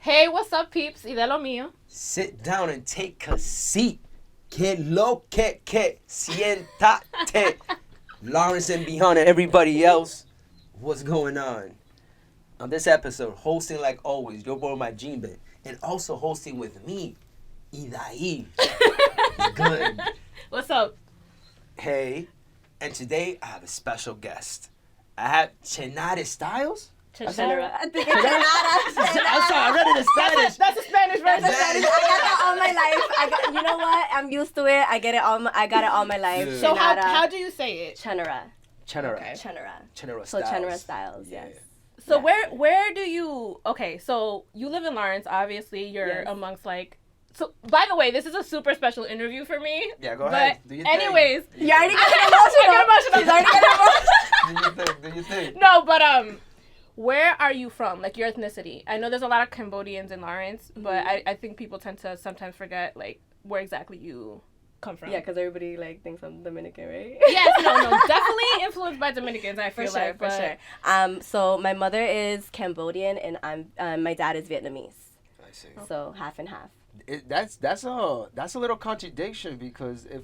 Hey, what's up, peeps? Y de lo mío. Sit down and take a seat. Que lo que siéntate. Lawrence and Beyond and everybody else, what's going on? On this episode, hosting like always, your boy Majimbe, and also hosting with me, Hidai. Good. What's up? Hey, and today I have a special guest. I have Chenara Styles. Chenara. I think it's Chenara. I'm sorry, I read it in Spanish. That's a Spanish version. Spanish. I got that all my life. You know what? I'm used to it. I got it all my life. Yeah. So Chenara. how do you say it? Chenara. Chenara. Okay. Chenara Styles. So Chenara Styles, Yeah. yes. So Yeah. where do you? Okay, so you live in Lawrence. Obviously, you're Yes. amongst like. So by the way, this is a super special interview for me. Yeah, go ahead. But Do your thing. anyways, You already getting emotional. I get emotional. She's already getting emotional. Do your thing. no, but where are you from? Like your ethnicity? I know there's a lot of Cambodians in Lawrence, but I think people tend to sometimes forget like where exactly you come from. Yeah, because everybody like thinks I'm Dominican, right? Yes, no, definitely influenced by Dominicans. I feel like, for sure. So my mother is Cambodian and my dad is Vietnamese. I see. So half and half. That's a little contradiction because if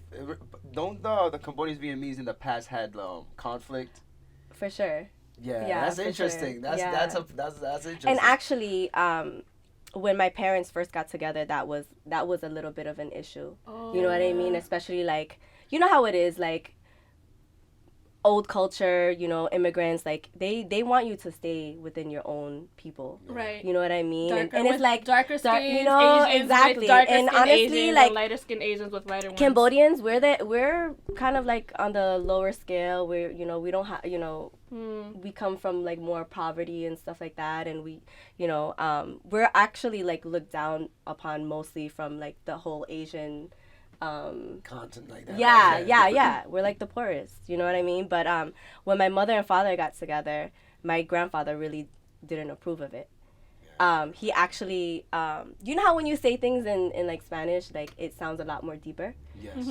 don't the Cambodians Vietnamese in the past had conflict. For sure. Yeah, that's for interesting. sure. That's interesting. And actually, when my parents first got together, that was a little bit of an issue. Oh. You know what I mean? Especially like, you know how it is, like old culture, you know, immigrants, like they want you to stay within your own people. Right. You know what I mean? Darker And it's like darker skin, you know, Asians exactly. with darker And skin honestly, Asians, like and lighter skin Asians with lighter ones. Cambodians, we're kind of like on the lower scale. We're, you know, we don't have, you know, we come from like more poverty and stuff like that, and we, you know, we're actually like looked down upon mostly from like the whole Asian content like that. yeah. We're like the poorest, you know what I mean? But when my mother and father got together, my grandfather really didn't approve of it. He actually, you know how when you say things in like Spanish, like it sounds a lot more deeper? Yes.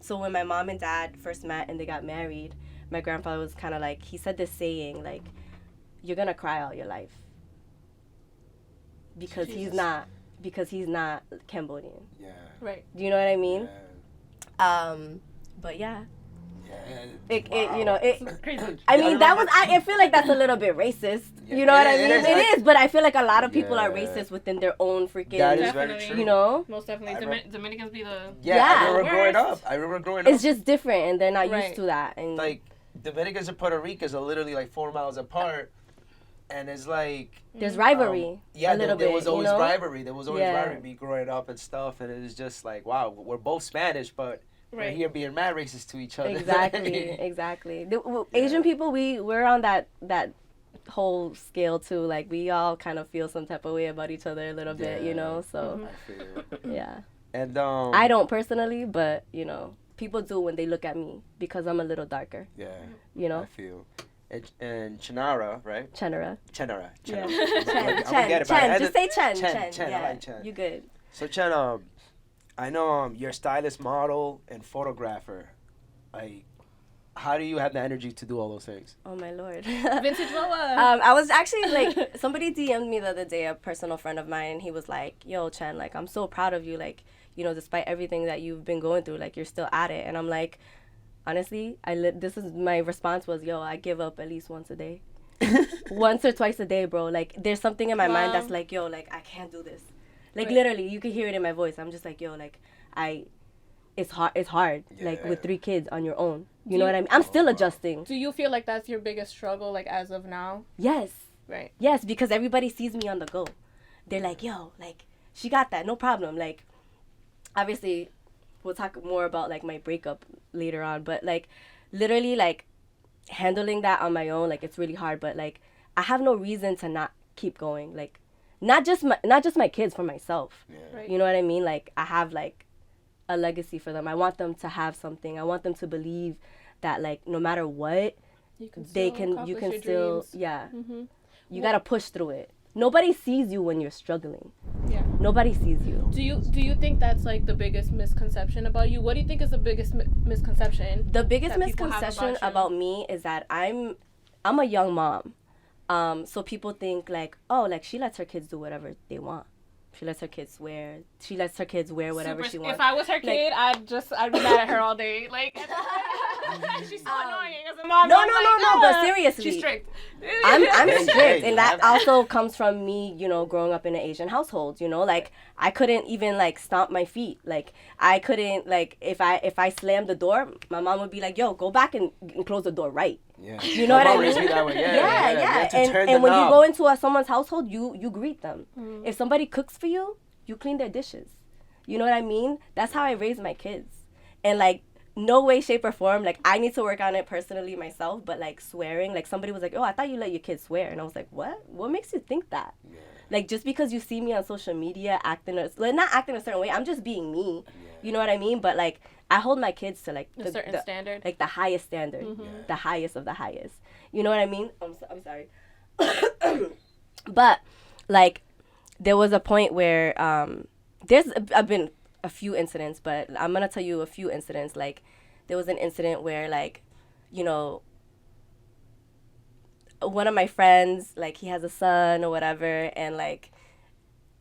So when my mom and dad first met and they got married, my grandfather was kind of like, he said this saying, like, you're going to cry all your life. Because he's not Cambodian. Yeah. Right. Do you know what I mean? Yeah. But yeah. Yeah. You know, It's crazy. I mean, I feel like that's a little bit racist. Yeah, You know what I it mean? is. It is, but I feel like a lot of people are Yeah. racist within their own freaking, That is very Definitely. true. you know? Most definitely. Dominicans be the... Yeah, Yeah. I remember growing up. It's just different, and they're not Right. used to that. And like Dominicans and Puerto Ricans are literally like 4 miles apart, and it's like there's rivalry. yeah, a little there bit, was always you know? rivalry. There was always Yeah. rivalry growing up and stuff, and it was just like, wow, we're both Spanish, but we're Right. here being mad racist to each other. Exactly. Asian people, we're on that whole scale too. Like we all kind of feel some type of way about each other a little bit, you know. So I feel. yeah, And I don't personally, but you know, people do when they look at me because I'm a little darker. Yeah. You know. I feel. And Chenara, right? Chenara. Chenara. Yeah. I'm gonna Chen. get it, but I Chen. had Just to- say Chen. Chen. Yeah. I like Chen. You good. So Chen, I know you're a stylist, model, and photographer. Like, how do you have the energy to do all those things? Oh my lord. Vintage Loa. I was actually like, somebody DM'd me the other day, a personal friend of mine, and he was like, yo, Chen, like, I'm so proud of you. Like, you know, despite everything that you've been going through, like, you're still at it. And I'm like, honestly, this is my response was, yo, I give up at least once a day. Once or twice a day, bro. Like, there's something in my mind that's like, yo, like, I can't do this. Like, literally, you can hear it in my voice. I'm just like, yo, like, it's hard, like, with 3 kids on your own. You know what I mean? I'm still adjusting. Do you feel like that's your biggest struggle, like, as of now? Yes. Right. Yes, because everybody sees me on the go. They're like, yo, like, she got that, no problem. Like, obviously, we'll talk more about, like, my breakup later on. But, like, literally, like, handling that on my own, like, it's really hard. But, like, I have no reason to not keep going. Like, not just my kids, for myself. Yeah. Right. You know what I mean? Like, I have, like, a legacy for them. I want them to have something. I want them to believe that, like, no matter what, you can accomplish your dreams. yeah. Mm-hmm. You gotta push through it. Nobody sees you when you're struggling. Yeah. Nobody sees you. Do you think that's like the biggest misconception about you? What do you think is the biggest misconception? The biggest that people have misconception about you? about me is that I'm a young mom. So people think like, oh, like she lets her kids do whatever they want. She lets her kids wear. She lets her kids wear whatever she wants. If I was her kid, I'd be mad at her all day. Like, she's so annoying as a mom. No. But seriously, she's strict. I'm strict, and that also comes from me, you know, growing up in an Asian household. You know, like I couldn't even like stomp my feet. Like I couldn't like if I slammed the door, my mom would be like, "Yo, go back and close the door right." Yeah. You know what I mean? Yeah. And when you go into someone's household, you greet them. If somebody cooks for you, you clean their dishes. You know what I mean? That's how I raise my kids. And like no way, shape, or form, like I need to work on it personally myself, but like swearing, like somebody was like, "Oh, I thought you let your kids swear." And I was like, what makes you think that? Yeah. Like just because you see me on social media not acting a certain way, I'm just being me. You know what I mean? But like I hold my kids to like a certain standard, like the highest standard, the highest of the highest. You know what I mean? I'm sorry. But like there was a point where there's been a few incidents, but I'm gonna tell you a few incidents. Like there was an incident where like, you know, one of my friends, like he has a son or whatever, and like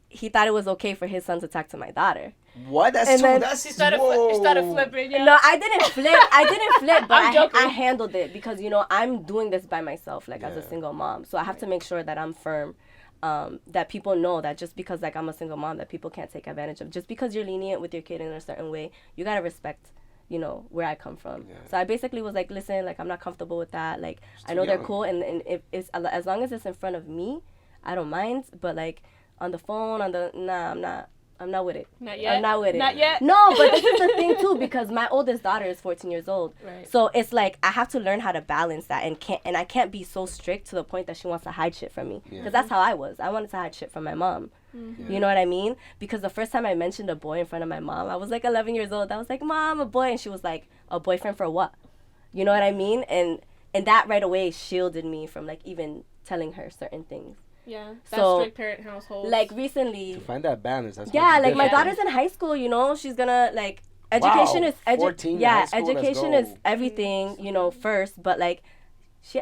he thought it was okay for his son to talk to my daughter. What? That's too. That's you started flipping. Yeah. No, I didn't flip, but I handled it because you know I'm doing this by myself, like as a single mom. So I have to make sure that I'm firm. That people know that just because like I'm a single mom, that people can't take advantage of. Just because you're lenient with your kid in a certain way, you gotta respect, you know, where I come from. Yeah. So I basically was like, listen, like I'm not comfortable with that. Like I know they're cool, and if it's as long as it's in front of me, I don't mind. But like on the phone, I'm not with it. Not yet. I'm not with it. Not yet. No, but this is the thing too, because my oldest daughter is 14 years old. Right. So it's like I have to learn how to balance that, and I can't be so strict to the point that she wants to hide shit from me. Because that's how I was. I wanted to hide shit from my mom. Mm-hmm. You know what I mean? Because the first time I mentioned a boy in front of my mom, I was like 11 years old. I was like, "Mom, a boy," and she was like, "A boyfriend for what?" You know what I mean? And that right away shielded me from like even telling her certain things. Yeah, that's strict parent household. Like recently, to find that balance. That's like my daughter's in high school. You know, she's gonna like education is 14, education is everything. You know, first, but like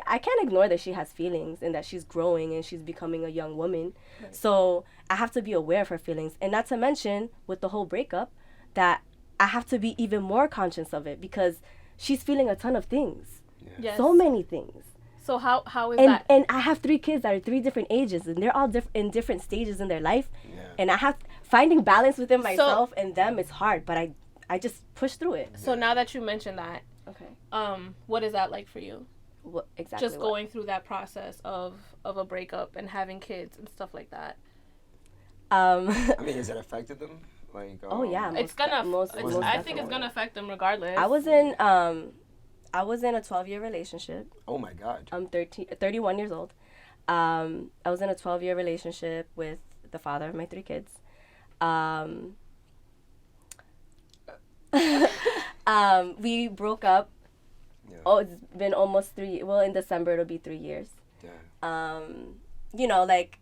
I can't ignore that she has feelings and that she's growing and she's becoming a young woman. Right. So I have to be aware of her feelings, and not to mention with the whole breakup, that I have to be even more conscious of it because she's feeling a ton of things. Yes. So many things. So how is that? And I have 3 kids that are 3 different ages, and they're all in different stages in their life. Yeah. And I have finding balance within myself and them is hard, but I just push through it. So now that you mentioned that, okay, what is that like for you? What exactly? Just going through that process of a breakup and having kids and stuff like that. I mean, has it affected them? Like, oh yeah, I think it's gonna affect them regardless. I was in a 12-year relationship. Oh my God. I'm 31 years old. I was in a 12-year relationship with the father of my 3 kids. We broke up. Yeah. Oh, it's been almost 3. Well, in December it'll be 3 years. Yeah. You know, like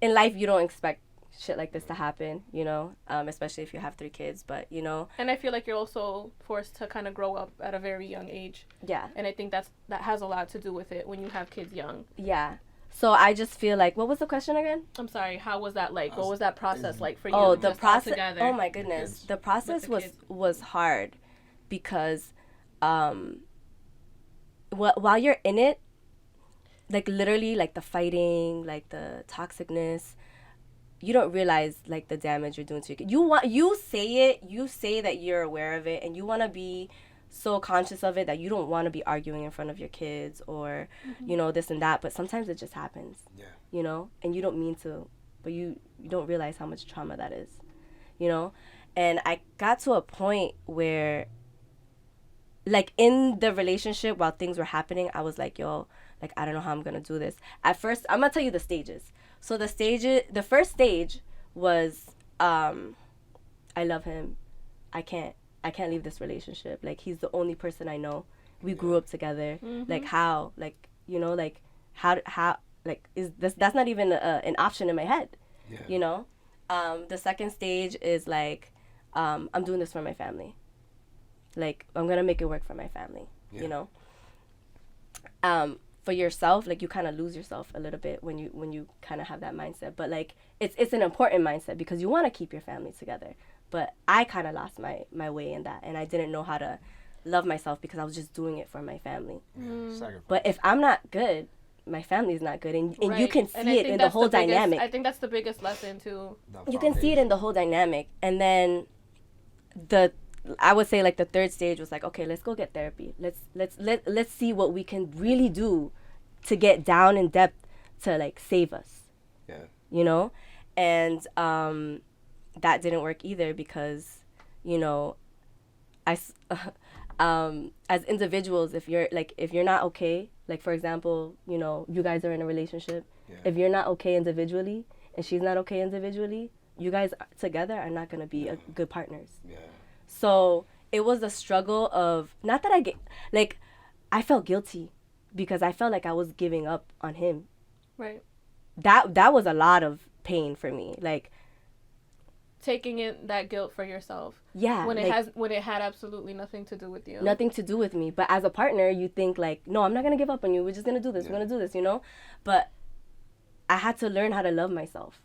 in life you don't expect shit like this to happen, you know, especially if you have 3 kids, but you know. And I feel like you're also forced to kind of grow up at a very young age. Yeah. And I think that has a lot to do with it when you have kids young. Yeah. So I just feel like, what was the question again? I'm sorry. How was that like? What was that process like for you? Oh, the process. Oh my goodness, the process was hard, because, while you're in it, like literally, like the fighting, like the toxicness, you don't realize like the damage you're doing to your kid. You say that you're aware of it, and you want to be so conscious of it that you don't want to be arguing in front of your kids or, you know, this and that. But sometimes it just happens. Yeah. You know, and you don't mean to, but you don't realize how much trauma that is. You know, and I got to a point where, like in the relationship while things were happening, I was like, yo, like I don't know how I'm gonna do this. At first, I'm gonna tell you the stages. So the first stage was, I love him. I can't leave this relationship. Like, he's the only person I know. We grew up together. Mm-hmm. Like, how? Like, you know, like, how, like, that's not even an option in my head, you know? The second stage is, like, I'm doing this for my family. Like, I'm going to make it work for my family, you know? for yourself, like you kind of lose yourself a little bit when you kind of have that mindset. But like it's an important mindset because you want to keep your family together. But I kind of lost my way in that, and I didn't know how to love myself because I was just doing it for my family. But if I'm not good, my family's not good, and you can see it in the whole dynamic. I think that's the biggest lesson too. You can see it in the whole dynamic, and then I would say like the third stage was like, okay, let's go get therapy. Let's see what we can really do to get down in depth to like save us. Yeah. You know, and that didn't work either because, you know, as individuals, if you're not okay, like for example, you know, you guys are in a relationship. Yeah. If you're not okay individually and she's not okay individually, you guys together are not gonna be good partners. Yeah. So it was a struggle of, not that I felt guilty because I felt like I was giving up on him. Right. That was a lot of pain for me. Like taking in that guilt for yourself. Yeah. When it had absolutely nothing to do with you. Nothing to do with me. But as a partner, you think like, no, I'm not gonna give up on you. We're just gonna do this. We're gonna do this, you know? But I had to learn how to love myself.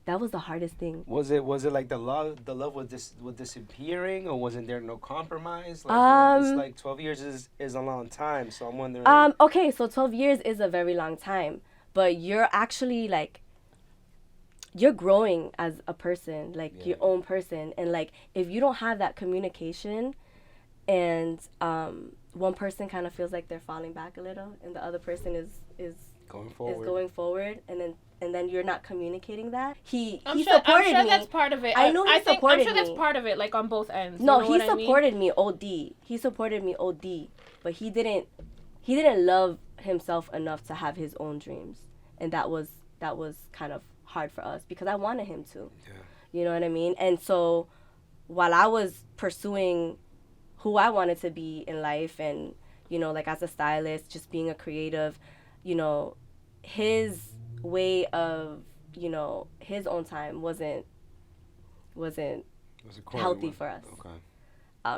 That was the hardest thing. Was it like the love was disappearing, or wasn't there no compromise? Like, it's like 12 years is a long time, so I'm wondering. Okay, so 12 years is a very long time, but you're actually like, you're growing as a person, like your own person, and like if you don't have that communication, and one person kind of feels like they're falling back a little, and the other person is going forward, and then you're not communicating that. He supported me. I'm sure that's part of it. I know he supported me. I'm sure that's part of it, like on both ends. No, you know he supported me OD. He supported me OD, but he didn't love himself enough to have his own dreams, and that was kind of hard for us because I wanted him to. Yeah. You know what I mean? And so while I was pursuing who I wanted to be in life, and you know, like as a stylist, just being a creative, you know, his way of, you know, his own time wasn't healthy for us. Okay.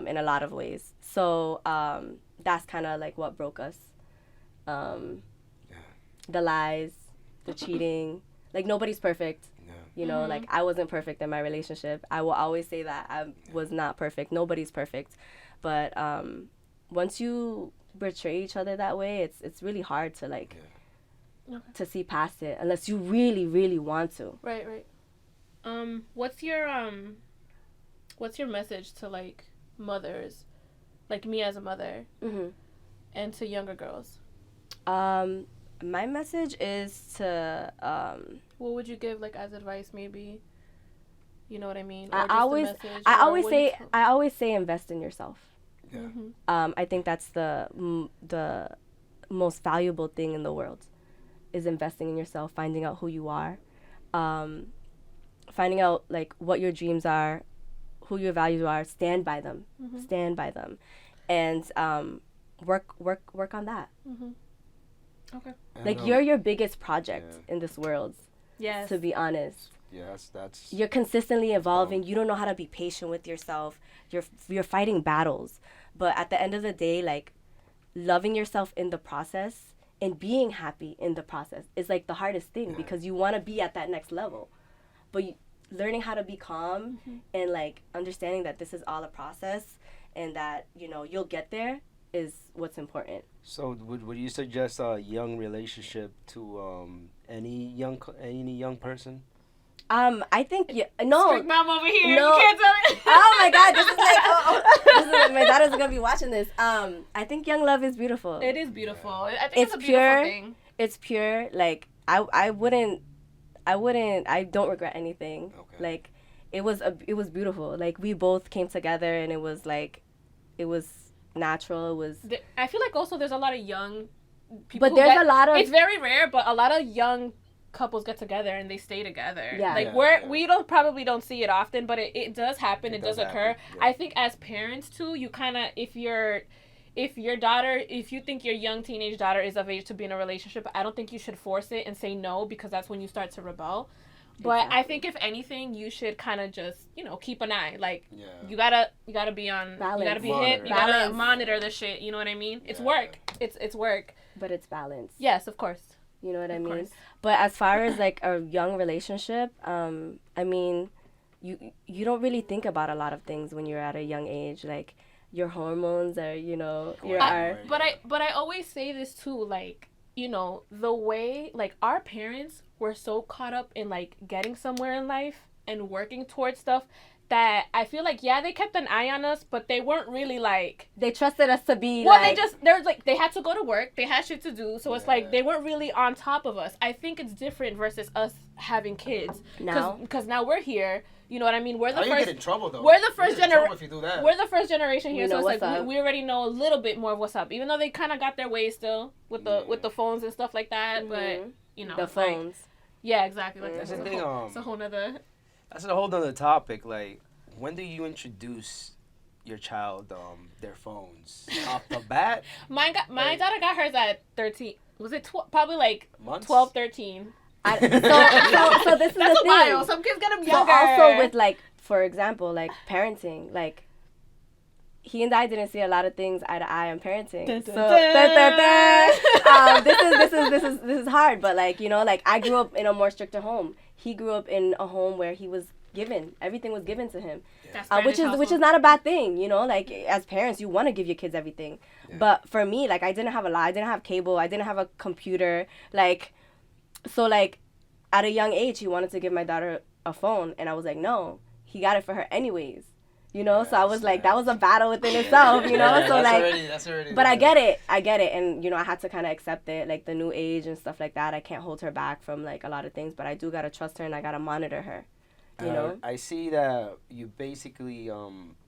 In a lot of ways. So that's kind of like what broke us. The lies, the cheating. Like nobody's perfect. Yeah. You know, like I wasn't perfect in my relationship. I will always say that I was not perfect. Nobody's perfect. But once you betray each other that way, it's really hard to like to see past it unless you really, really want to. Right. What's your message to like mothers, like me as a mother, and to younger girls? My message is to what would you give like as advice, maybe? You know what I mean? I always say invest in yourself. Yeah. I think that's the most valuable thing in the world, is investing in yourself, finding out who you are, finding out like what your dreams are, who your values are, stand by them, and work on that. Okay. Like you're your biggest project in this world. Yes. To be honest. Yes, that's. You're consistently evolving. You don't know how to be patient with yourself. You're fighting battles, but at the end of the day, like loving yourself in the process and being happy in the process is like the hardest thing because you want to be at that next level, but learning how to be calm and like understanding that this is all a process and that, you know, you'll get there is what's important. So would you suggest a young relationship to any young person? I think no. Strict mom over here. No. You can't tell me. Oh my God, this is like my daughter's gonna be watching this. I think young love is beautiful. It is beautiful. I think it's a pure. beautiful thing. It's pure. Like I don't regret anything. Okay. Like it was beautiful. Like we both came together and it was natural. It was. I feel like also there's a lot of young people. But there's a lot of. It's very rare, but a lot of young couples get together and they stay together. Yeah. Like we probably don't see it often, but it does happen. It does occur. Yeah. I think as parents too, you kind of if you think your young teenage daughter is of age to be in a relationship, I don't think you should force it and say no, because that's when you start to rebel. But exactly. I think if anything, you should kind of just, you know, keep an eye. Like you gotta be on. Balance. You gotta be hip. You gotta monitor the shit. You know what I mean? It's work. It's work. But it's balanced. Yes, of course. You know what I Of mean? course. But as far as like a young relationship, I mean, you don't really think about a lot of things when you're at a young age. Like your hormones are, But I always say this too, like, you know, the way, like, our parents were so caught up in, like, getting somewhere in life and working towards stuff that I feel like, yeah, they kept an eye on us, but they weren't really, like... They trusted us to be, well, they had to go to work, they had shit to do, so it's like, they weren't really on top of us. I think it's different versus us having kids. Now? Because now we're here, you know what I mean? We're the You first... get in trouble, though. We're the first generation. if you do that. We're the first generation here, so it's like up. we already know a little bit more of what's up. Even though they kind of got their ways still with the phones and stuff like that, but you know the phones. Like, yeah, exactly. Like That's the thing. It's a whole nother. That's a whole nother topic. Like, when do you introduce your child their phones off the bat? My daughter got hers at 13. Was it probably like Months? 12, 13? So this is the thing. That's a while. Some kids get them younger. So also with like, for example, like parenting, like he and I didn't see a lot of things eye to eye on parenting. This is hard, but like, you know, like I grew up in a more stricter home. He grew up in a home where he was given, everything was given to him, which is not a bad thing, you know. Like as parents, you want to give your kids everything, but for me, like I didn't have a lot. I didn't have cable. I didn't have a computer. Like, so like, at a young age, he wanted to give my daughter a phone, and I was like, no. He got it for her anyways, you know. So I was like, that was a battle within itself, you know. So like, that's already. But I get it, and you know, I had to kind of accept it, like the new age and stuff like that. I can't hold her back from like a lot of things, but I do gotta trust her and I gotta monitor her. You know? I see that you basically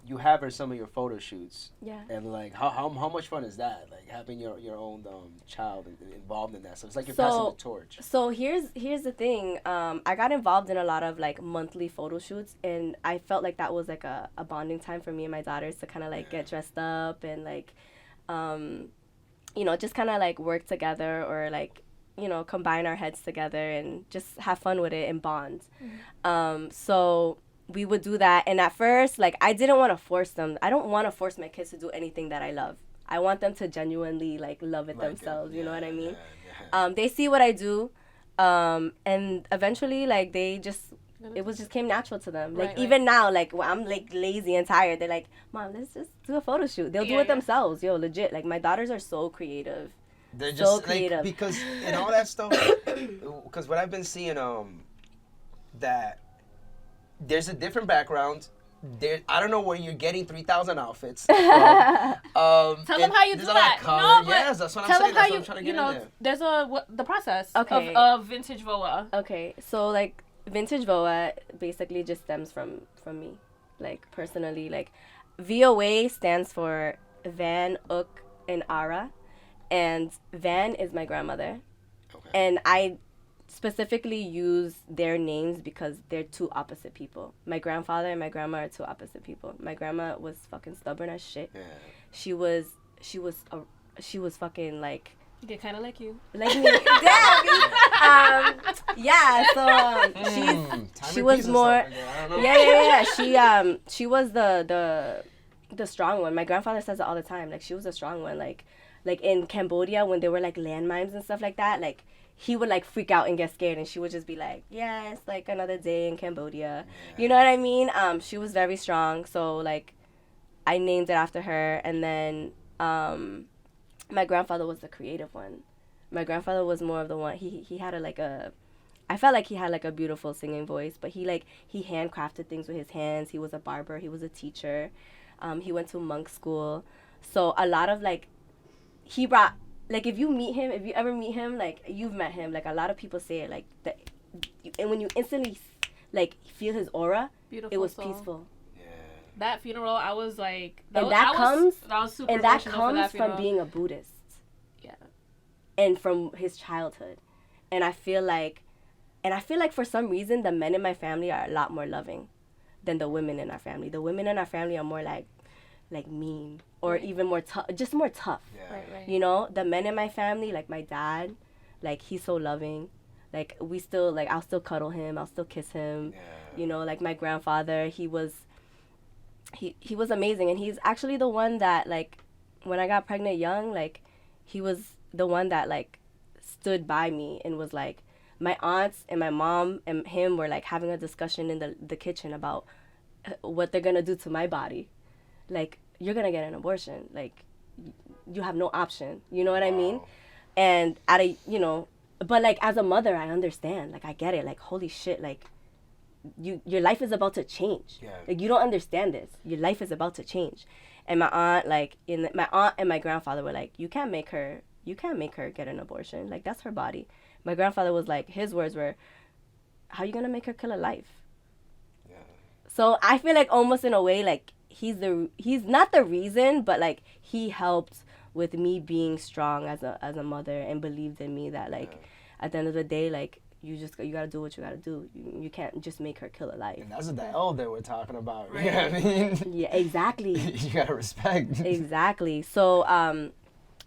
you have her some of your photo shoots. Yeah. And like how much fun is that? Like having your own child involved in that. So it's like you're passing the torch. So here's the thing. I got involved in a lot of like monthly photo shoots, and I felt like that was like a bonding time for me and my daughters to kind of like get dressed up and like you know, just kind of like work together or like, you know, combine our heads together and just have fun with it and bond. So we would do that. And at first, like, I didn't want to force them. I don't want to force my kids to do anything that I love. I want them to genuinely, like, love it themselves. You know what I mean? They see what I do. And eventually, like, it just came natural to them. Like, even now, like, when I'm, like, lazy and tired, they're like, Mom, let's just do a photo shoot. They'll do it themselves. Yo, legit. Like, my daughters are so creative. They're just so creative. Like, because and all that stuff. Because what I've been seeing, that there's a different background. There, I don't know where you're getting 3,000 outfits. Tell them how you do that. No, but yes, that's what I'm tell saying. them how That's what I'm trying to get you know. in there. There's the process of vintage voa. Okay, so like vintage voa basically just stems from me, like personally. Like VOA stands for Van, Ook, and Ara. And Van is my grandmother. Okay. And I specifically use their names because they're two opposite people. My grandfather and my grandma are two opposite people. My grandma was fucking stubborn as shit. Yeah. She was fucking like... Get kind of like you. Like me. Damn! Yeah, so she was more... Yeah. She was the strong one. My grandfather says it all the time. Like, she was a strong one. Like in Cambodia, when there were like landmines and stuff like that, like he would like freak out and get scared, and she would just be like, yeah, it's like another day in Cambodia. Yeah. You know what I mean? She was very strong, so like I named it after her. And then my grandfather was the creative one. My grandfather was more of the one, he had I felt like he had like a beautiful singing voice, but he handcrafted things with his hands. He was a barber, he was a teacher, he went to monk school. So a lot of like, he brought, like, if you ever meet him, like, you've met him, like, a lot of people say it, like, that, and when you instantly, like, feel his aura, beautiful it was soul. Peaceful. Yeah. That funeral, I was, like, that was super emotional from being a Buddhist. Yeah. And from his childhood. And I feel like for some reason, the men in my family are a lot more loving than the women in our family. The women in our family are more, like mean. Or even more tough, just more tough. Yeah. Right. You know, the men in my family, like my dad, like he's so loving. Like we still, like I'll still cuddle him, I'll still kiss him. Yeah. You know, like my grandfather, he was amazing, and he's actually the one that, like, when I got pregnant young, like he was the one that like stood by me and was like, my aunts and my mom and him were like having a discussion in the kitchen about what they're gonna do to my body. Like, you're gonna get an abortion. Like, you have no option. You know what I mean? And but like as a mother, I understand. Like, I get it. Like, holy shit. Like, your life is about to change. Yeah. Like, you don't understand this. Your life is about to change. And my aunt and my grandfather were like, you can't make her get an abortion. Like, that's her body. My grandfather was like, his words were, how are you gonna make her kill a life? Yeah. So I feel like almost in a way, like, he's not the reason, but like he helped with me being strong as a mother and believed in me that like at the end of the day, like, you gotta do what you gotta do. You can't just make her kill a life. And that's what the elder we're talking about. Right. You know what I mean? Yeah, exactly. You gotta respect. Exactly. So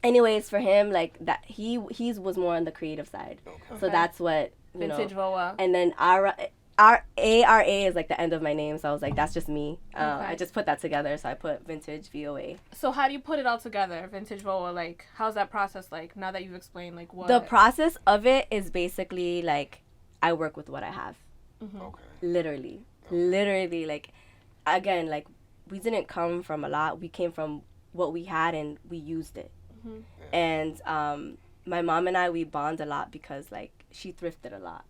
anyways, for him, like, that he was more on the creative side. Okay. So that's what, Vintage VOA. And then ARA is like the end of my name, so I was like, that's just me. I just put that together, so I put Vintage VOA. So how do you put it all together, Vintage VOA? Like, how's that process like, now that you've explained, like, what? The process of it is basically, like, I work with what I have. Mm-hmm. Okay. Literally, like, again, like, we didn't come from a lot. We came from what we had, and we used it. Mm-hmm. And my mom and I, we bond a lot because, like, she thrifted a lot.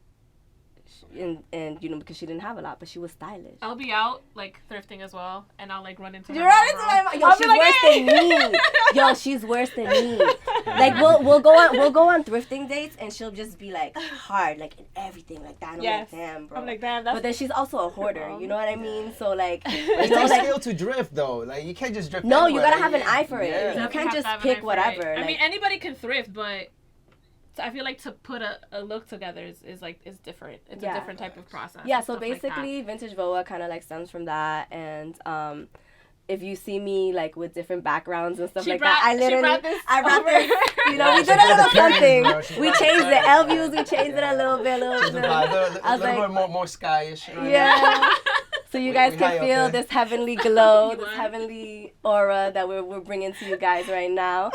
And because she didn't have a lot, but she was stylish. I'll be out, like, thrifting as well, and I'll, like, run into You run into my mom. Yo, she's worse than me. Yo, she's worse than me. Like, we'll go on thrifting dates, and she'll just be like hard, like, in everything like that. And I'm like, damn, bro. I'm like, damn. That's but then she's also a hoarder. You know what I mean? So like, It takes skill to drift though. Like, you can't just drift. No, anywhere. you gotta have an eye for it. Yeah. You can't just pick whatever. I mean, anybody can thrift, but I feel like to put a look together is different. It's a different type of process. Yeah, so basically, Vintage VOA kind of like stems from that, and if you see me like with different backgrounds and stuff that, I brought this. You know, we did a little something. We changed the L views. We changed it a little bit. A little bit more skyish. Yeah. So you guys can feel this heavenly glow, this heavenly aura that we're bringing to you guys right now.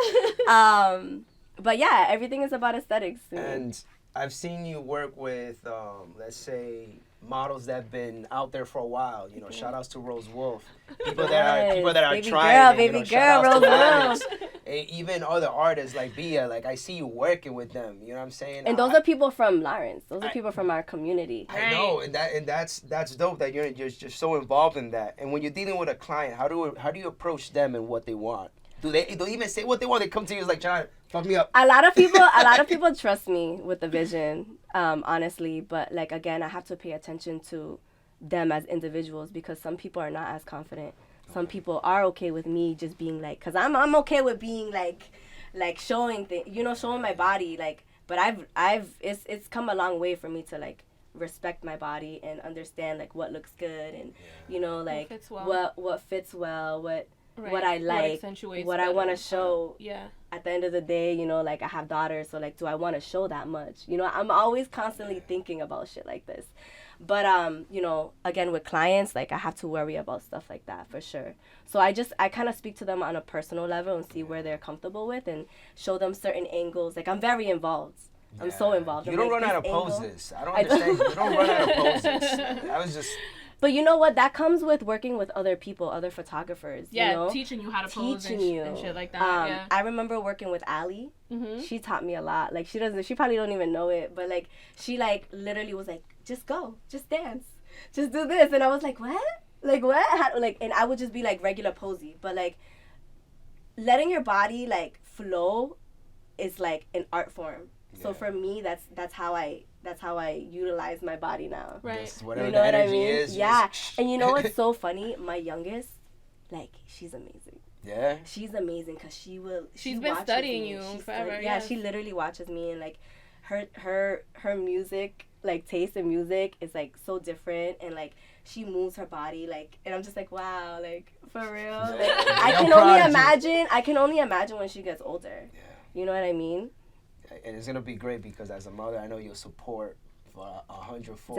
But yeah, everything is about aesthetics. And I've seen you work with, let's say, models that have been out there for a while. You know, shout outs to Rose Wolf. People that are baby trying. Baby girl, Rose Wolf. And even other artists like Bia, like, I see you working with them. You know what I'm saying? And those are people from Lawrence. Those are people from our community. I know, and that's dope that you're just so involved in that. And when you're dealing with a client, how do you approach them and what they want? Do they even say what they want? They come to you like, Chenara, fuck me up. A lot of people trust me with the vision, honestly. But like, again, I have to pay attention to them as individuals because some people are not as confident. Some people are okay with me just being like, cause I'm okay with being like showing things, showing my body. Like, but it's come a long way for me to like respect my body and understand like what looks good and like what fits well, what I like, what I want to show. Yeah. At the end of the day, like, I have daughters, so like, do I want to show that much? I'm always constantly thinking about shit like this. But again, with clients, like, I have to worry about stuff like that for sure. So I kind of speak to them on a personal level and see where they're comfortable with and show them certain angles. Like, I'm very involved. I'm so involved. You don't run out of poses. I don't understand. You don't run out of poses. I was just. But you know what? That comes with working with other people, other photographers. Yeah, teaching you how to pose and shit like that. I remember working with Allie. Mm-hmm. She taught me a lot. Like, she probably don't even know it, but like, she like literally was like, just go, just dance, just do this, and I was like, what? Like, what? And I would just be like regular posy, but like, letting your body like flow is like an art form. Yeah. So for me, that's how I utilize my body now. Right. Whatever the energy is. Yeah. And you know what's so funny? My youngest, like, she's amazing. Yeah. She's amazing because she's been studying you forever. Yeah, she literally watches me, and like her music, like taste in music is like so different, and like she moves her body like, and I'm just like, wow, like for real. Like, I can only imagine when she gets older. Yeah. You know what I mean? And it's gonna be great because as a mother, I know you'll support for 100-fold.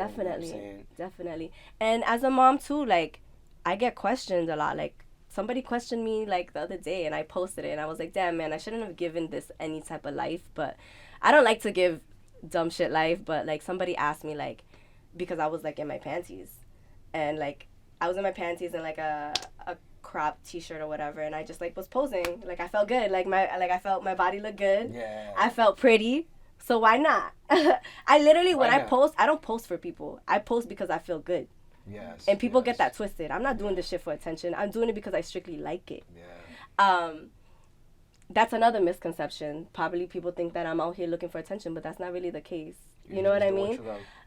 Definitely. And as a mom too, like, I get questioned a lot, like, somebody questioned me like the other day, and I posted it, and I was like, damn, man, I shouldn't have given this any type of life. But I don't like to give dumb shit life, but like somebody asked me, like, because I was like in my panties, and like I was in my panties and like a crop t-shirt or whatever, and I just like was posing, like I felt good, I felt my body looked good, I felt pretty, so why not? I literally when I post, I don't post for people, I post because I feel good. Yes. And people get that twisted. I'm not doing this shit for attention. I'm doing it because I strictly like it. Yeah. That's another misconception. Probably people think that I'm out here looking for attention, but that's not really the case. You know what I mean?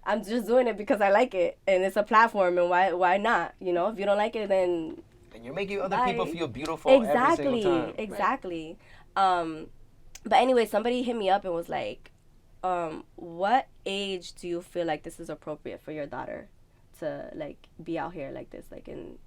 I'm just doing it because I like it, and it's a platform, and why not? You know, if you don't like it, then. And you're making other people feel beautiful every single time. Exactly. But anyway, somebody hit me up and was like, "What age do you feel like this is appropriate for your daughter to like be out here like this, like in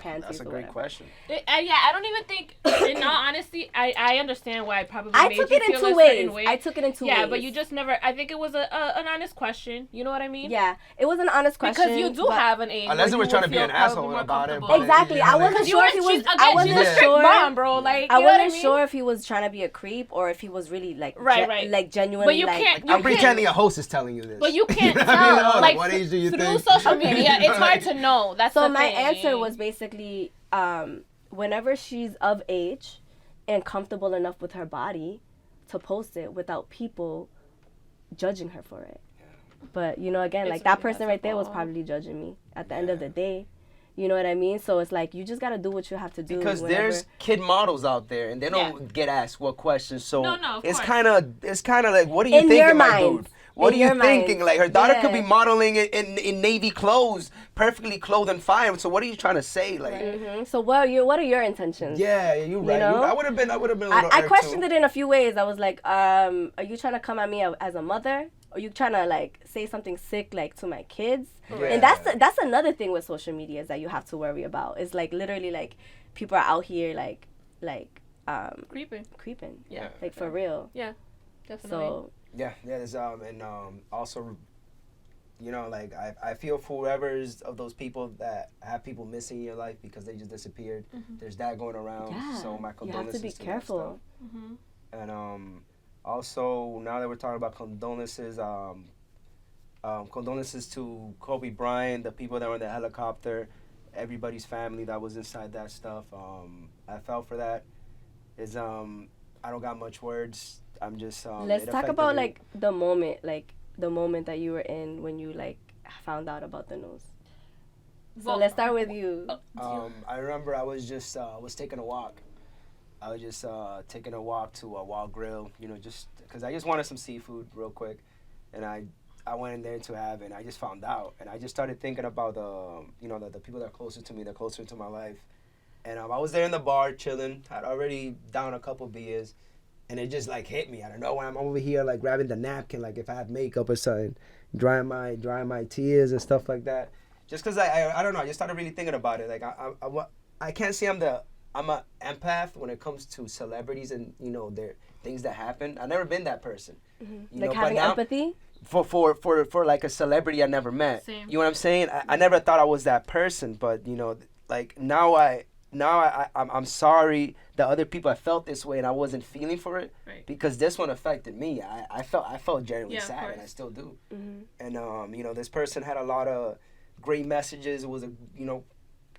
panties?" That's a great question. I don't even think, in all honesty, I understand why it probably I made took you it in feel two a ways. certain way. I took it in two ways. Yeah, but you just never, I think it was an honest question. You know what I mean? Yeah, it was an honest question. Because you do have an age. Unless where we're you trying to would be an feel probably asshole more about it. comfortable. Exactly. I wasn't sure if he was. I wasn't strict sure. mom, bro. Like, I you know what wasn't mean? sure if he was trying to be a creep or if he was really like like genuinely. But you like, can't. I'm pretending a host is telling you this. But you can't You know what I mean? tell. Like, what age do you through think? social media, it's hard to know. That's so the my thing. answer was basically, whenever she's of age and comfortable enough with her body to post it without people judging her for it. But you know, again, like that person right there was probably judging me at the end of the day. You know what I mean? So it's like you just gotta do what you have to do. Because there's kid models out there, and they don't get asked what questions. So of it's course. kind of like, what are you thinking, my dude? What are you thinking? Like, her daughter could be modeling in navy clothes, perfectly clothed and fine. So what are you trying to say? Like, so what are your intentions? Yeah, you're right. You know? I would have been a little. I questioned it in a few ways. I was like, are you trying to come at me as a mother? Are you trying to like say something sick like to my kids? Yeah. And that's another thing with social media is that you have to worry about. It's like literally like people are out here like creeping. Yeah. Like for real. Yeah. Definitely. So there's and also, you know, like I feel for whoever's of those people that have people missing in your life because they just disappeared. There's that going around. yeah, So my you have condolences to be that careful. stuff. And also, now that we're talking about condolences, condolences to Kobe Bryant, the people that were in the helicopter, everybody's family that was inside that stuff. I felt for that. I don't got much words. I'm just. Let's talk about like the moment that you were in when you like found out about the news. So let's start with you. I remember I was just was taking a walk. I was just taking a walk to a Wall Grill, you know, just because I just wanted some seafood real quick, and I went in there to have it, and I just found out, and I just started thinking about the people that are closer to me, that are closer to my life, and I was there in the bar chilling. I'd already down a couple beers, and it just like hit me. I don't know why I'm over here like grabbing the napkin, like if I have makeup or something, drying my tears and stuff like that. Just because I don't know, I just started really thinking about it. Like I can't say I'm an empath when it comes to celebrities and, you know, their things that happen. I've never been that person. You like know, having empathy? For like a celebrity I never met. Same. You know what I'm saying? I never thought I was that person, but, you know, like now I'm sorry that other people have felt this way and I wasn't feeling for it, because this one affected me. I felt genuinely sad, and I still do. And you know, this person had a lot of great messages. It was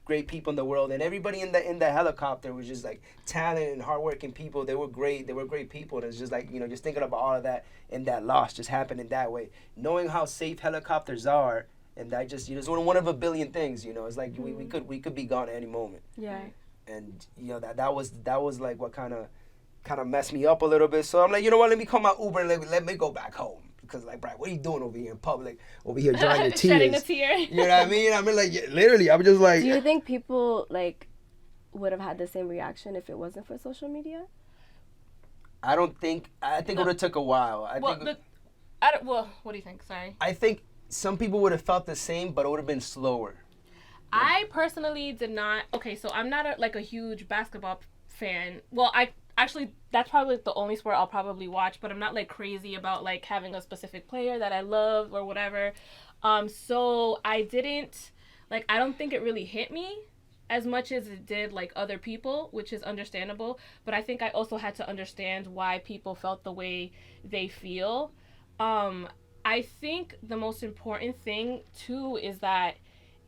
great people in the world, and everybody in the helicopter was just like talented and hardworking people. They were great. They were great people. And it's just like, you know, just thinking about all of that and that loss just happened in that way. Knowing how safe helicopters are, and that just, you know, it's one of a billion things. You know, it's like we could be gone at any moment. Yeah. And you know that was like what kind of messed me up a little bit. So I'm like, you know what? Let me call my Uber and let me go back home. Because like, Brian, what are you doing over here in public? Over here drying your tears. Shedding a tear. You know what I mean? I mean, like, literally, I'm just like. Do you think people like would have had the same reaction if it wasn't for social media? I think it would have took a while. What do you think? Sorry. I think some people would have felt the same, but it would have been slower. I personally did not. Okay, so I'm not a huge basketball fan. Well, actually, that's probably the only sport I'll probably watch, but I'm not like crazy about like having a specific player that I love or whatever. So I don't think it really hit me as much as it did like other people, which is understandable. But I think I also had to understand why people felt the way they feel. I think the most important thing too is that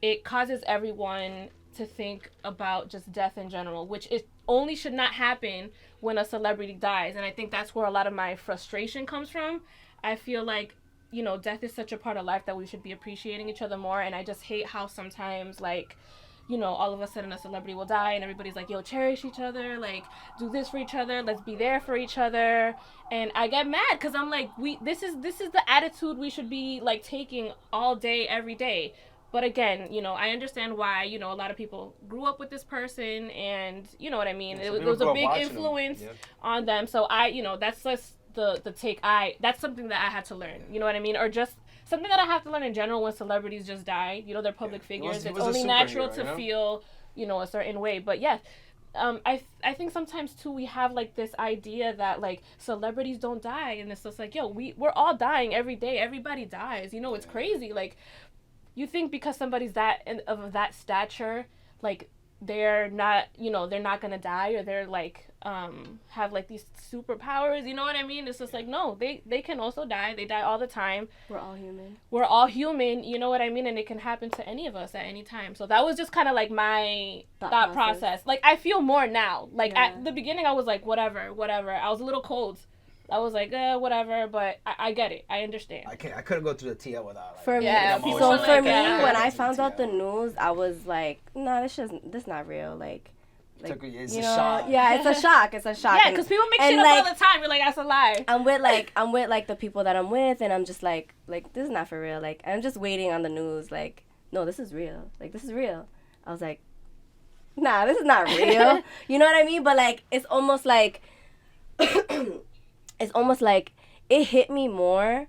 it causes everyone to think about just death in general, which it only should not happen when a celebrity dies. And I think that's where a lot of my frustration comes from. I feel like, you know, death is such a part of life that we should be appreciating each other more. And I just hate how sometimes, like, you know, all of a sudden a celebrity will die and everybody's like, yo, cherish each other, like, do this for each other, let's be there for each other. And I get mad because I'm like, this is the attitude we should be like taking all day, every day. But again, you know, I understand why, you know, a lot of people grew up with this person and, you know what I mean? It was a big influence on them. So you know, that's just the take that's something that I had to learn, you know what I mean? Or just something that I have to learn in general when celebrities just die. You know, they're public figures. It's only natural to feel, you know, a certain way. But yeah, I think sometimes too we have like this idea that like celebrities don't die, and it's just like, yo, we're all dying every day. Everybody dies. You know, it's crazy. Like, you think because somebody's of that stature, like they're not, you know, they're not gonna die, or they're like have like these superpowers, you know what I mean? It's just like, no, they can also die. They die all the time. We're all human, you know what I mean? And it can happen to any of us at any time. So that was just kind of like my thought process. Like, I feel more now. Like, at the beginning I was like, whatever. I was a little cold. I was like, whatever, but I get it. I understand. I couldn't go through the TL without. Like, for me, when I found out the news, I was like, no, this not real. Like, it's a shock. Yeah, it's a shock. It's a shock. Yeah, because people make shit up all the time. You're like, that's a lie. I'm with like the people that I'm with, and I'm just like this is not for real. Like, I'm just waiting on the news. Like, no, this is real. Like, this is real. I was like, nah, this is not real. You know what I mean? But like, it's almost like it hit me more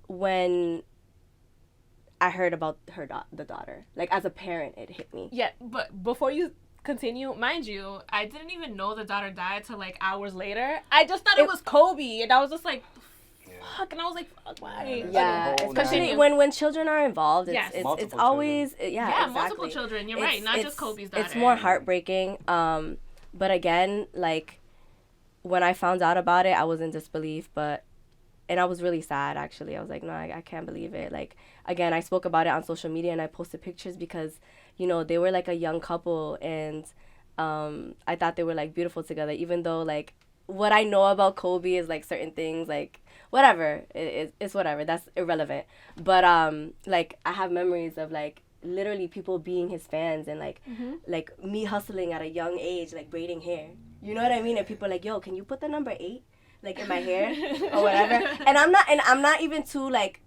when I heard about the daughter. Like, as a parent, it hit me. Yeah, but before you continue, mind you, I didn't even know the daughter died till like hours later. I just thought it was Kobe, and I was just like, fuck, and I was like, fuck, why? Yeah, especially when children are involved, it's always exactly. Multiple children. You're right, not just Kobe's daughter. It's more heartbreaking. But again, like, when I found out about it, I was in disbelief, and I was really sad, actually. I was like, no, I can't believe it. Like, again, I spoke about it on social media, and I posted pictures because, you know, they were like a young couple, and I thought they were like beautiful together, even though like what I know about Kobe is like certain things, like whatever, it's whatever, that's irrelevant. But like, I have memories of like literally people being his fans, and like like me hustling at a young age, like braiding hair, you know what I mean? And people are like, yo, can you put the number 8 like in my hair or whatever? And I'm not even too like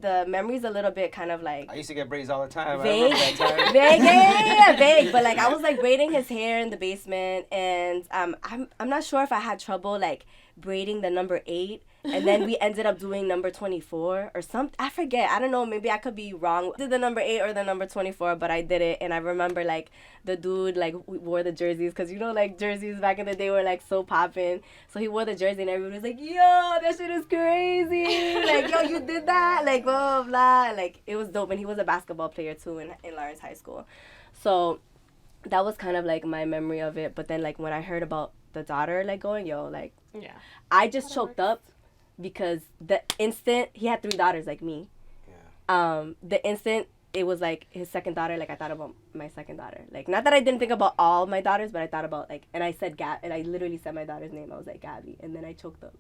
the memory's a little bit kind of like, I used to get braids all the time. Vague. I remember that time. Vague, vague. But like, I was like braiding his hair in the basement, and I'm not sure if I had trouble like braiding the number 8, and then we ended up doing number 24 or something. I forget. I don't know. Maybe I could be wrong. Did the number 8 or the number 24, but I did it. And I remember like the dude like wore the jerseys, because you know like jerseys back in the day were like so popping. So he wore the jersey, and everybody was like, yo, that shit is crazy. Like, yo, you did that? Like, blah, blah, blah. Like, it was dope. And he was a basketball player too in Lawrence High School. So that was kind of like my memory of it. But then like when I heard about the daughter like going, yo, like, yeah, I just choked up, because the instant he had 3 daughters like me. Yeah. The instant it was like his second daughter, like I thought about my second daughter. Like, not that I didn't think about all my daughters, but I thought about like, and I said and I literally said my daughter's name. I was like, Gabby, and then I choked up.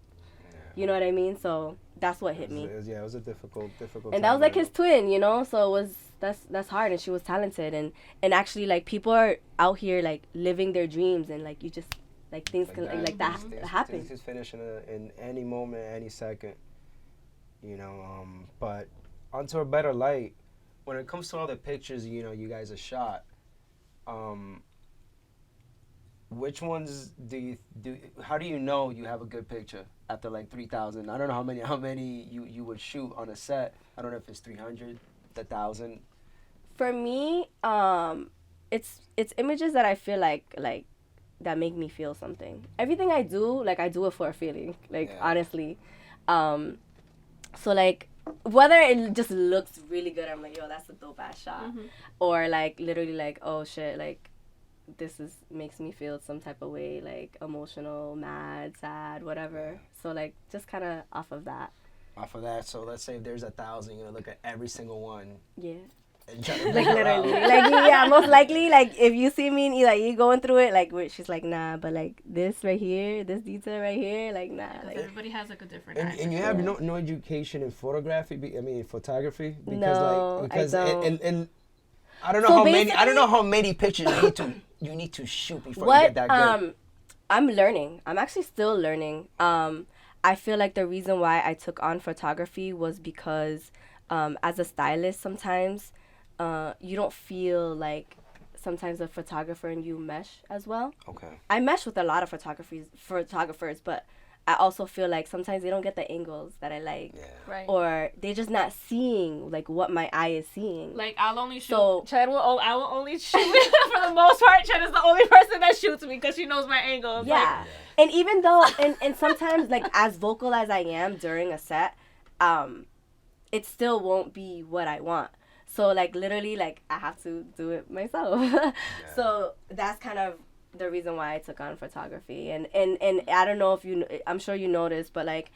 Yeah. You know what I mean? So that's what hit me. It was a difficult. And that was like his twin, you know. So it was that's hard, and she was talented, and actually like people are out here like living their dreams, and like you just. Like, things like can like that happen. Things can finish in any moment, any second, you know. But onto a better light, when it comes to all the pictures, you know, you guys are shot. Which ones how do you know you have a good picture after like 3,000? I don't know how many you would shoot on a set. I don't know if it's 300, 1,000. For me, it's images that I feel like that make me feel something. Everything I do, like, I do it for a feeling, like, honestly. So, like, whether it just looks really good, I'm like, yo, that's a dope ass shot, or like literally like, oh shit, like this is makes me feel some type of way, like emotional, mad, sad, whatever. So like just kind of off of that. So let's say if there's 1,000, you're gonna look at every single one. Yeah. And try to Like figure literally, out. like yeah, most likely, like if you see me and like you going through it, like she's like, nah, but like this right here, this detail right here, like nah. Like, everybody has like a different. And you have no education in photography. Photography. Because No, like because I don't. and I don't know So how many pictures you need to shoot before you what get that good. I'm learning. I'm actually still learning. I feel like the reason why I took on photography was because as a stylist sometimes you don't feel like sometimes a photographer and you mesh as well. Okay. I mesh with a lot of photographers, but I also feel like sometimes they don't get the angles that I like. Yeah. Right. Or they're just not seeing like what my eye is seeing. Like I will only shoot for the most part. Chen is the only person that shoots me because she knows my angles. Yeah. Like, and even though and sometimes like as vocal as I am during a set, it still won't be what I want. So like literally like I have to do it myself. So that's kind of the reason why I took on photography. And I don't know if I'm sure you noticed, but like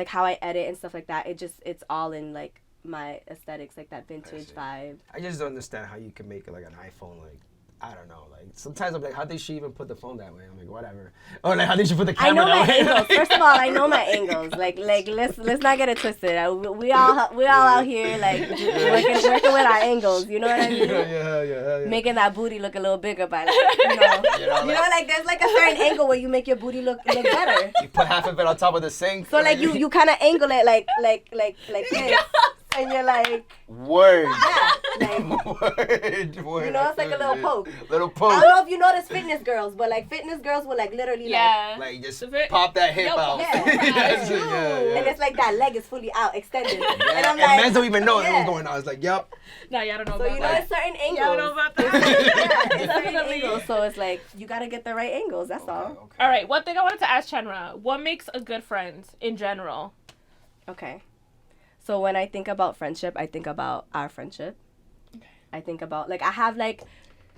how I edit and stuff like that, it's all in like my aesthetics, like that vintage vibe. I just don't understand how you can make it like an iPhone, like I don't know, like sometimes I'm like, how did she even put the phone that way? I'm like, whatever. Or like, how did she put the camera I know my that way? angles. First of all, I know my angles. Like let's not get it twisted. We all out here like working with our angles. You know what I mean? Yeah. Making that booty look a little bigger by like, like there's like a certain angle where you make your booty look better. You put half of it on top of the sink. So like you kind of angle it like this. And you're like, word. Yeah, like, word. You know, it's like a little poke. Little poke. I don't know if you notice fitness girls, but like fitness girls will like literally like just pop that hip out. Yeah. And it's like that leg is fully out, extended. Yeah. And I'm and like, men don't even know what's going on. It's like, yep. No, y'all don't know so about you know, that. it's certain angles. Y'all know about that. It's certain angles. So it's like you gotta get the right angles. That's all. Okay. All right. One thing I wanted to ask Chenara: what makes a good friend in general? Okay. So when I think about friendship, I think about our friendship. Okay. I think about like I have like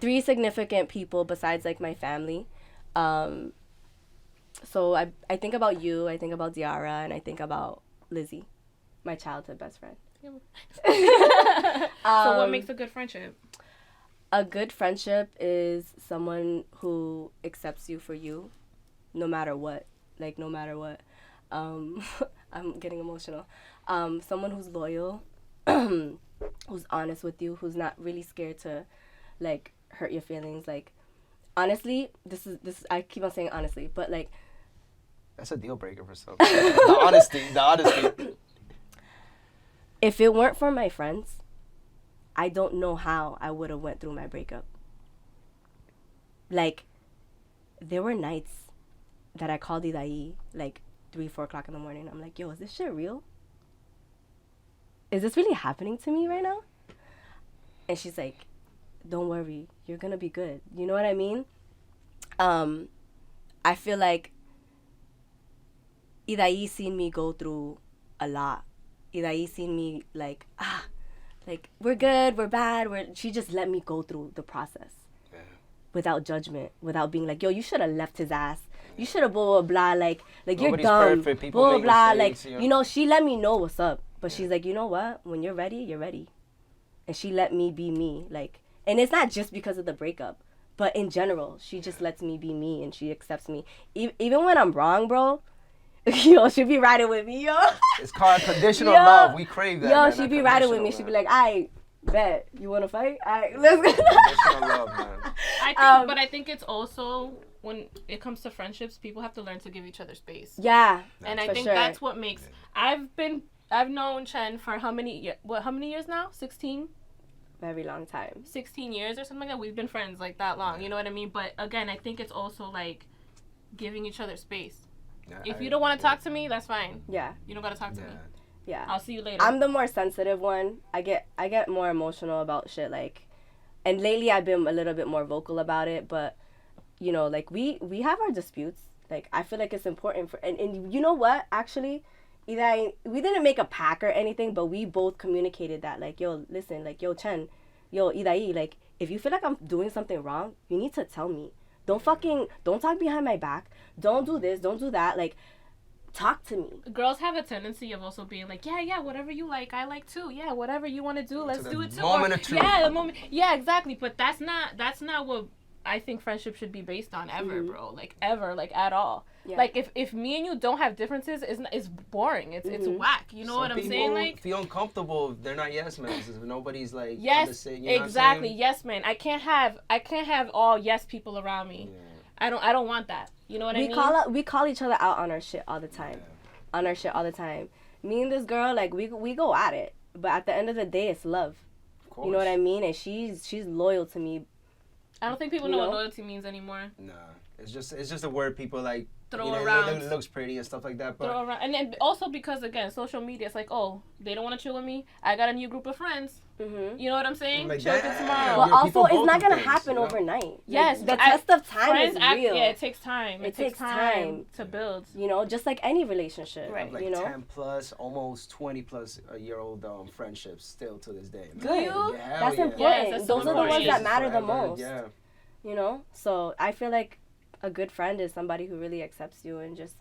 3 significant people besides like my family. So I think about you, I think about Diara, and I think about Lizzie, my childhood best friend. So what makes a good friendship? A good friendship is someone who accepts you for you, no matter what. Like no matter what. I'm getting emotional. Someone who's loyal, who's honest with you, who's not really scared to like hurt your feelings. Like honestly, this is I keep on saying honestly, but like that's a deal breaker for some. The honesty. If it weren't for my friends, I don't know how I would have went through my breakup. Like there were nights that I called Hidai like 3-4 o'clock in the morning. I'm like, yo, is this shit real? Is this really happening to me right now? And she's like, don't worry, you're gonna be good. You know what I mean? I feel like Hidai seen me go through a lot. Hidai seen me like we're good, we're bad. She just let me go through the process. Yeah. Without judgment, without being like, yo, you should have left his ass. You should have blah, blah, blah, like you're dumb. Perfect. People blah, make blah, mistakes, like, you know, she let me know what's up. But she's like, you know what? When you're ready, you're ready. And she let me be me. Like, and it's not just because of the breakup, but in general, she just lets me be me and she accepts me. Even when I'm wrong, bro, yo, she be riding with me, yo. It's called conditional love. We crave that. Yo, man. she be riding with me. She be like, I bet. You want to fight? Let's go. Conditional love, man. But I think it's also when it comes to friendships, people have to learn to give each other space. Yeah, and I think that's what makes. I've known Chen for how many years now? 16? Very long time. 16 years or something like that. We've been friends like that long. You know what I mean? But again, I think it's also like giving each other space. If you don't want to talk to me, that's fine. Yeah. You don't got to talk to me. Yeah. I'll see you later. I'm the more sensitive one. I get more emotional about shit like, and lately I've been a little bit more vocal about it, but you know, like we have our disputes. Like I feel like it's important and you know what? Actually, Hidai, we didn't make a pact or anything, but we both communicated that, like, yo, listen, like, yo, Chen, yo, Hidai, like, if you feel like I'm doing something wrong, you need to tell me. Don't talk behind my back. Don't do this, don't do that. Like, talk to me. Girls have a tendency of also being like, yeah, whatever you like, I like too. Yeah, whatever you want to do, let's do it too. Moment of truth. Yeah, the moment. Yeah, exactly. But that's not what I think friendship should be based on ever, bro. Like ever, like at all. Yeah. Like if me and you don't have differences, it's boring. It's whack. You know what I'm saying? Like, feel uncomfortable if they're not yes men. If nobody's like yes, you know exactly. Yes man. I can't have all yes people around me. Yeah. I don't want that. You know what I mean? We call each other out on our shit all the time. Yeah. On our shit all the time. Me and this girl, like we go at it, but at the end of the day, it's love. Of course. You know what I mean? And she's loyal to me. I don't think people know what loyalty means anymore. Nah, it's just a word people like throw around. It looks pretty and stuff like that. But throw around, and then also because again, social media, it's like, oh, they don't want to chill with me. I got a new group of friends. Mm-hmm. You know what I'm saying? Like, chill tomorrow. But also, it's not gonna happen overnight. Yes, the test of time is real. Yeah, it takes time. It takes time to build. You know, just like any relationship. Right. Like you know? 10 plus, almost 20 plus a year old friendships still to this day. Man. Good. Yeah, that's important. Yes, those are the ones that matter the most. Yeah. You know, so I feel like a good friend is somebody who really accepts you and just,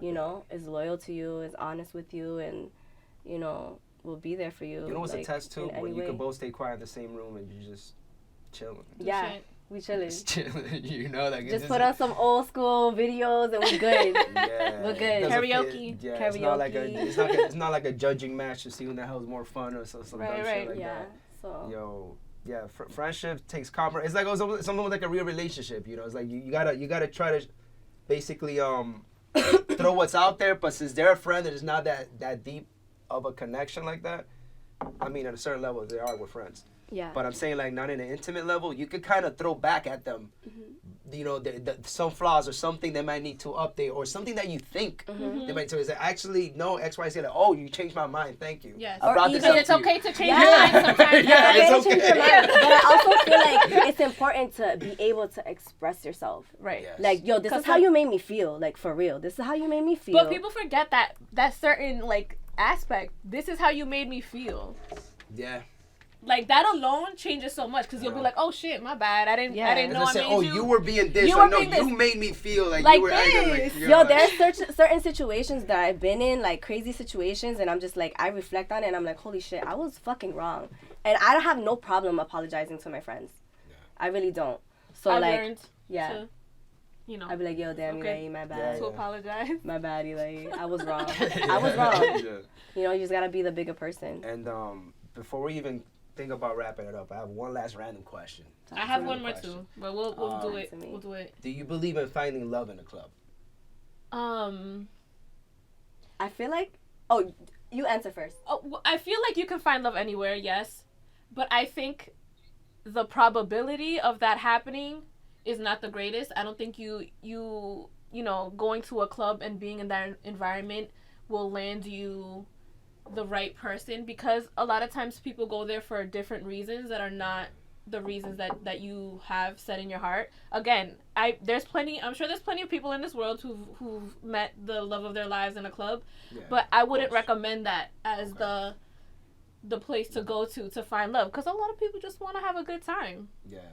you know, is loyal to you, is honest with you, and, you know, will be there for you. You know what's like, a test too? When you way. can both stay quiet in the same room and you just chilling. Yeah, we chilling. Just chilling, you know, like just put on some old school videos and we're good. Yeah, we're good. Karaoke. Yeah, karaoke. It's not like a judging match to see who the hell's more fun or something. Right. Like yeah. that. So. Yo. Yeah, friendship takes compromise. It's like something like a real relationship, you know. It's like you gotta try to basically throw what's out there, but since they're a friend and it's not that deep of a connection like that, I mean, at a certain level they are with friends. Yeah. But I'm saying like not in an intimate level, you could kind of throw back at them, you know, some flaws or something they might need to update or something that you think they might do. Is that actually no X Y Z? Like, oh, you changed my mind. Thank you. Yes. I brought this Even up it's to okay you. to change your mind sometimes. Yeah, it's okay. But I also feel like it's important to be able to express yourself. Right. Yes. Like, yo, this is how you made me feel. Like, for real. This is how you made me feel. But people forget that certain like aspect. This is how you made me feel. Yeah. Like that alone changes so much because you'll be like, oh shit, my bad. I didn't know I made you. You were being this. You or were no, being you this. made me feel like Like you were this. Yo, there's certain situations that I've been in, like crazy situations, and I'm just like, I reflect on it and I'm like, holy shit, I was fucking wrong. And I don't have no problem apologizing to my friends. Yeah. I really don't. So I like, learned to, you know. I'd be like, yo, damn, Eli, my bad. To apologize. My bad, Eli. I was wrong. I was wrong. Yeah. You know, you just gotta be the bigger person. And before we even think about wrapping it up, I have one last random question. I have one more too, but we'll do it. We'll do it. Do you believe in finding love in a club? I feel like. Oh, you answer first. Oh, I feel like you can find love anywhere, yes, but I think the probability of that happening is not the greatest. I don't think you know, going to a club and being in that environment will land you the right person, because a lot of times people go there for different reasons that are not the reasons that you have set in your heart. Again, I'm sure there's plenty of people in this world who've met the love of their lives in a club, but I wouldn't recommend that as the place to go to find love, because a lot of people just want to have a good time. Yeah.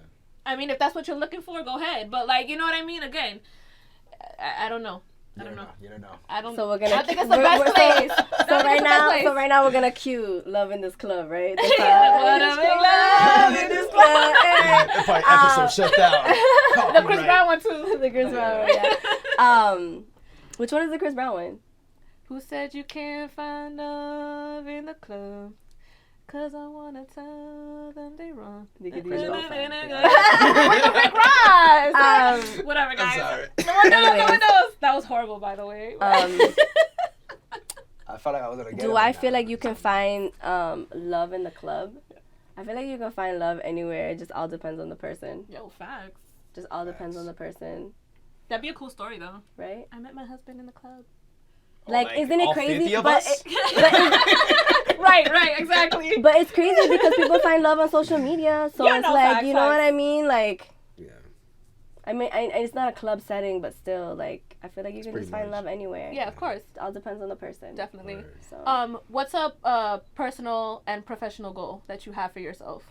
I mean, if that's what you're looking for, go ahead. But like, you know what I mean? Again, I don't know. You don't know. So we're gonna. I think it's the best place. So right now we're gonna cue "Love in This Club," right? Love in this club. If our episode shut down. The Chris Brown one too. The Chris Brown one. Yeah. Which one is the Chris Brown one? Who said you can't find love in the club? 'Cause I wanna tell them they wrong. Whatever, guys. I'm sorry. No one knows. That was horrible, by the way. I felt like I was gonna get Do I feel like you can find love in the club? I feel like you can find love anywhere. It just all depends on the person. Yo, facts. Just all depends on the person. That'd be a cool story, though. Right? I met my husband in the club. Like, isn't it crazy? Right, exactly. But it's crazy because people find love on social media, so it's like, you know what I mean? Like, I mean, it's not a club setting, but still, like, I feel like you can pretty just find nice. love anywhere. Yeah, of course. It all depends on the person. Definitely. Word. So. What's a personal and professional goal that you have for yourself?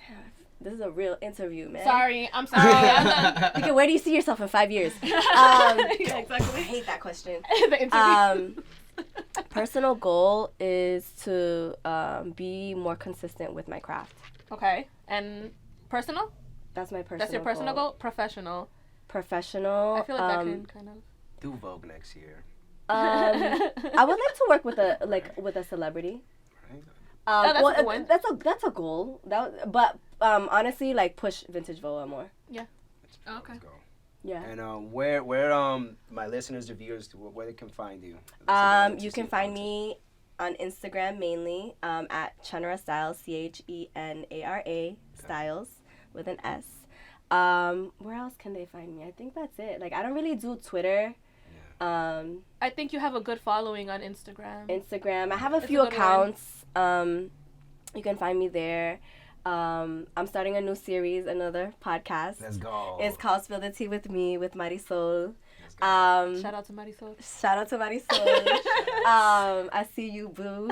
This is a real interview, man. Sorry, I'm sorry. Okay, where do you see yourself in 5 years? Yeah, exactly. I hate that question. The interview. Personal goal is to be more consistent with my craft. Okay. And personal? That's my personal. That's your personal goal? Professional. Professional. I feel like that can kind of. Do Vogue next year. I would like to work with a celebrity. Right? That's a good one. That's a goal. But honestly, like push vintage Vogue more. Yeah. Oh, okay. Let's go. Yeah. And where my listeners, the viewers, where they can find you? You can find me on Instagram mainly at Chenara Styles, Chenara Styles with an S. Where else can they find me? I think that's it. Like I don't really do Twitter. I think you have a good following on Instagram. I have a few accounts. You can find me there. I'm starting a new series, another podcast. Let's go. It's called Spill the Tea with Me with Marisol. Shout out to Marisol. Shout out to Marisol. I see you, boo.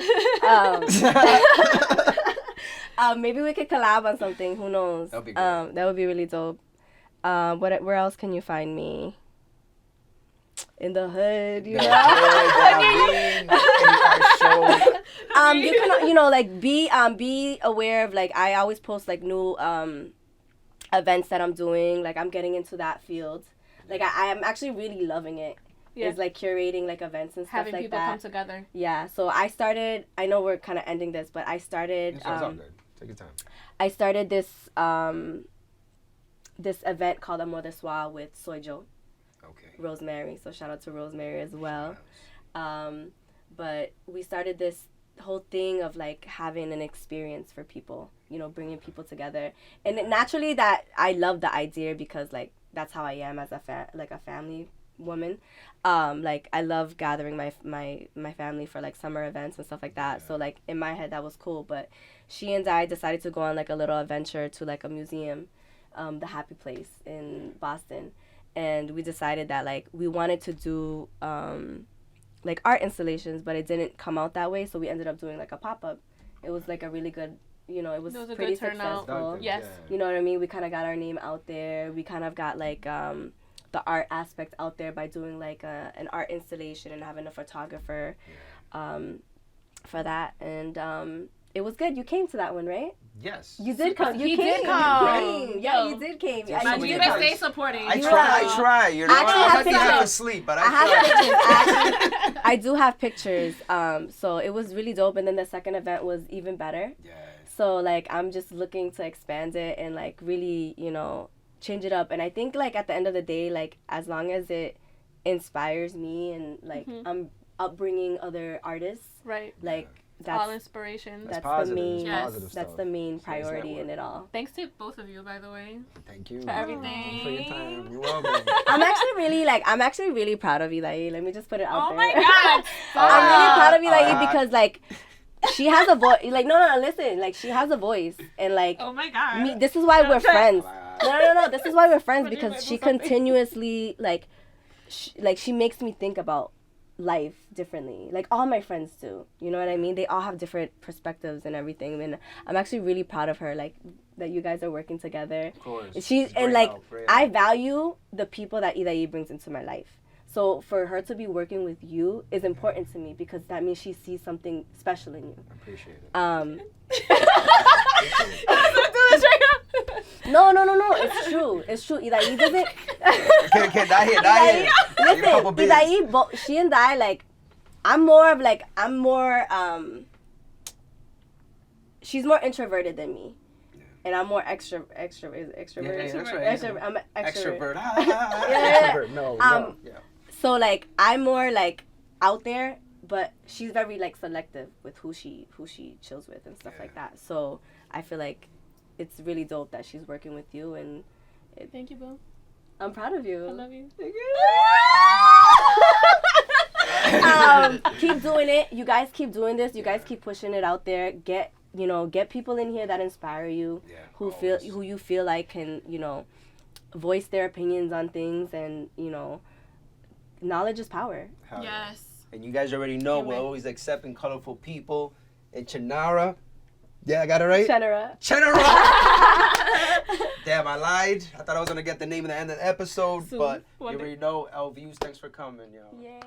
Maybe we could collab on something. Who knows? That'd be great. That would be really dope. Where else can you find me? In the hood, you know. You can, like be aware of like I always post like new events that I'm doing. Like I'm getting into that field. Like I am actually really loving it. Yeah. It's like curating like events and stuff having like people that. come together. Yeah. So I started. I know we're kind of ending this, but I started. It's all good. Take your time. I started this this event called Amor de Soir with Soy Jo. Okay. Rosemary. So shout out to Rosemary as well. But we started this whole thing of like having an experience for people, bringing people together. And naturally that I love the idea because like that's how I am as a family woman. Like I love gathering my family for like summer events and stuff like that. So like in my head that was cool, but she and I decided to go on like a little adventure to like a museum, the Happy Place in Boston. And we decided that like we wanted to do like art installations, but it didn't come out that way. So we ended up doing like a pop-up. It was like a really good, it was a pretty good turnout. successful. Yes. You know what I mean? We kind of got our name out there. We kind of got like the art aspect out there by doing like an art installation and having a photographer for that. And it was good. You came to that one, right? Yes. You did come. He did come. Yeah, you did came. Majimbe stay supporting. I try. You know, I have to have asleep, but I try. I do have pictures. So it was really dope. And then the second event was even better. Yeah. So like I'm just looking to expand it and like really, change it up. And I think like at the end of the day, like as long as it inspires me and like I'm upbringing other artists, right? Like. That's all inspiration. That's positive. the main. Yes. That's the main priority in it all. Thanks to both of you, by the way. Thank you for everything. Thank you for your time. You're welcome. I'm actually really proud of Hidai. Let me just put it out there. Oh my God! I'm really proud of Hidai because like she has a voice. Like no, listen. Like she has a voice and like. Oh my God. This is why we're friends. No. This is why we're friends because she continuously like, she makes me think about life differently, like all my friends do. You know what I mean? They all have different perspectives and everything, and I'm actually really proud of her, like that you guys are working together. Of course. She's and like I value the people that Hidai brings into my life. So for her to be working with you is important to me because that means she sees something special in you. I appreciate it. No. It's true. Hidai doesn't. Okay, not here. Listen, Hidai, she and I like. I'm more. She's more introverted than me, and I'm more extrovert. I'm an extrovert. Extrovert. No. So like I'm more like out there, but she's very like selective with who she chills with and stuff like that. So I feel like it's really dope that she's working with you, and thank you, Bill. I'm proud of you. I love you. Keep doing it. You guys keep doing this. You guys keep pushing it out there. Get people in here that inspire you, who you feel like can voice their opinions on things, and knowledge is power. Hell yeah. Yes. And you guys already know we're Amen. always accepting colorful people. And Chenara, yeah, I got it right? Chenara. Damn, I lied. I thought I was going to get the name at the end of the episode, Soon. but One you day. already know. L Views, thanks for coming, yo. Yay.